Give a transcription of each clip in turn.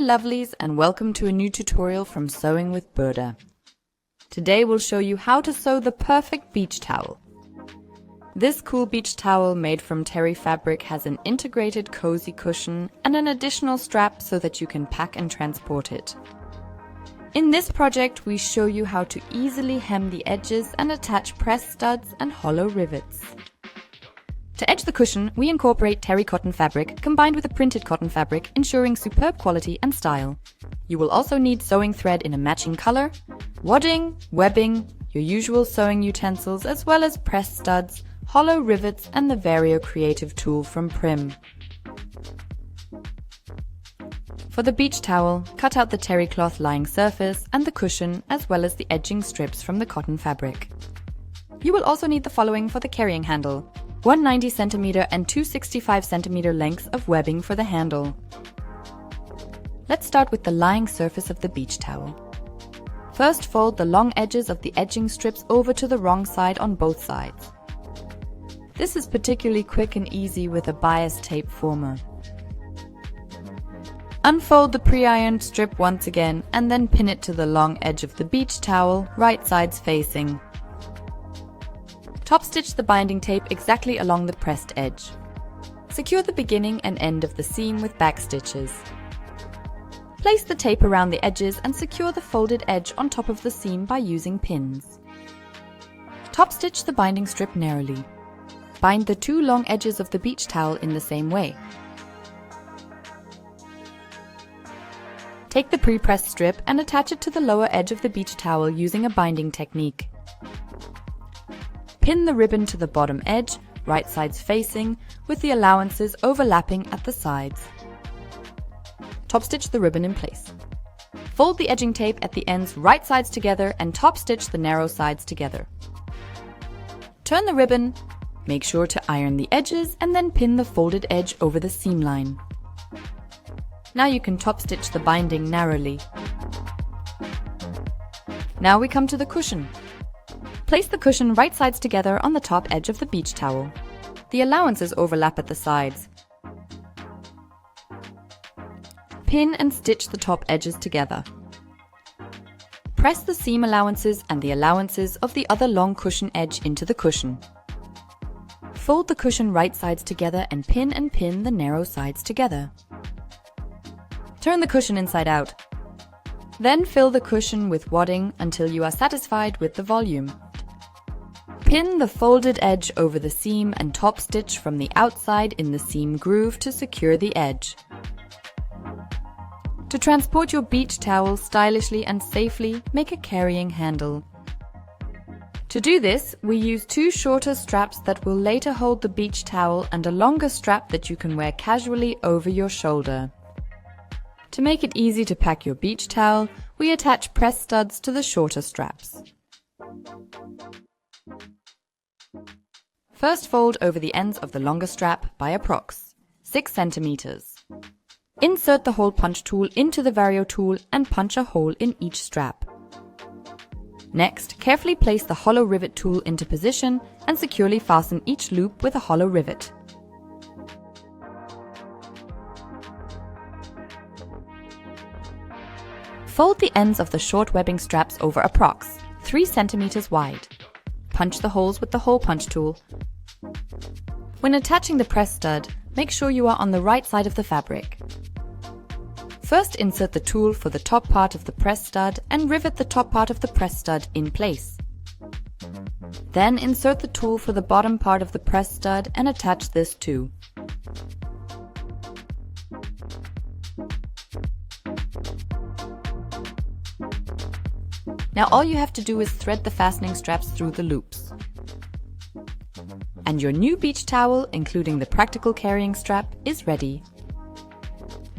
lovelies, and welcome to a new tutorial from Sewing with Burda. Today we'll show you how to sew the perfect beach towel. This cool beach towel made from terry fabric has an integrated cozy cushion and an additional strap so that you can pack and transport it. In this project we show you how to easily hem the edges and attach press studs and hollow rivets. To edge the cushion, we incorporate terry cotton fabric combined with a printed cotton fabric, ensuring superb quality and style. You will also need sewing thread in a matching color, wadding, webbing, your usual sewing utensils, as well as press studs, hollow rivets and the Vario Creative tool from Prym. For the beach towel, cut out the terry cloth lying surface and the cushion, as well as the edging strips from the cotton fabric. You will also need the following for the carrying handle: 190 cm and 265 cm lengths of webbing for the handle. Let's start with the lying surface of the beach towel. First, fold the long edges of the edging strips over to the wrong side on both sides. This is particularly quick and easy with a bias tape former. Unfold the pre-ironed strip once again and then pin it to the long edge of the beach towel, right sides facing. Top stitch the binding tape exactly along the pressed edge. Secure the beginning and end of the seam with back stitches. Place the tape around the edges and secure the folded edge on top of the seam by using pins. Top stitch the binding strip narrowly. Bind the two long edges of the beach towel in the same way. Take the pre-pressed strip and attach it to the lower edge of the beach towel using a binding technique. Pin the ribbon to the bottom edge, right sides facing, with the allowances overlapping at the sides. Top stitch the ribbon in place. Fold the edging tape at the ends right sides together and top stitch the narrow sides together. Turn the ribbon, make sure to iron the edges and then pin the folded edge over the seam line. Now you can top stitch the binding narrowly. Now we come to the cushion. Place the cushion right sides together on the top edge of the beach towel. The allowances overlap at the sides. Pin and stitch the top edges together. Press the seam allowances and the allowances of the other long cushion edge into the cushion. Fold the cushion right sides together and pin the narrow sides together. Turn the cushion inside out. Then fill the cushion with wadding until you are satisfied with the volume. Pin the folded edge over the seam and top stitch from the outside in the seam groove to secure the edge. To transport your beach towel stylishly and safely, make a carrying handle. To do this, we use two shorter straps that will later hold the beach towel and a longer strap that you can wear casually over your shoulder. To make it easy to pack your beach towel, we attach press studs to the shorter straps. First, fold over the ends of the longer strap by approx. 6 cm. Insert the hole punch tool into the Vario tool and punch a hole in each strap. Next, carefully place the hollow rivet tool into position and securely fasten each loop with a hollow rivet. Fold the ends of the short webbing straps over approx. 3 cm wide. Punch the holes with the hole punch tool. When attaching the press stud, make sure you are on the right side of the fabric. First, insert the tool for the top part of the press stud and rivet the top part of the press stud in place. Then insert the tool for the bottom part of the press stud and attach this too. Now all you have to do is thread the fastening straps through the loops. And your new beach towel, including the practical carrying strap, is ready.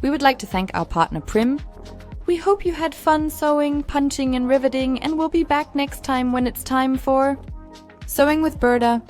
We would like to thank our partner Prym. We hope you had fun sewing, punching and riveting, and we'll be back next time when it's time for Sewing with Burda.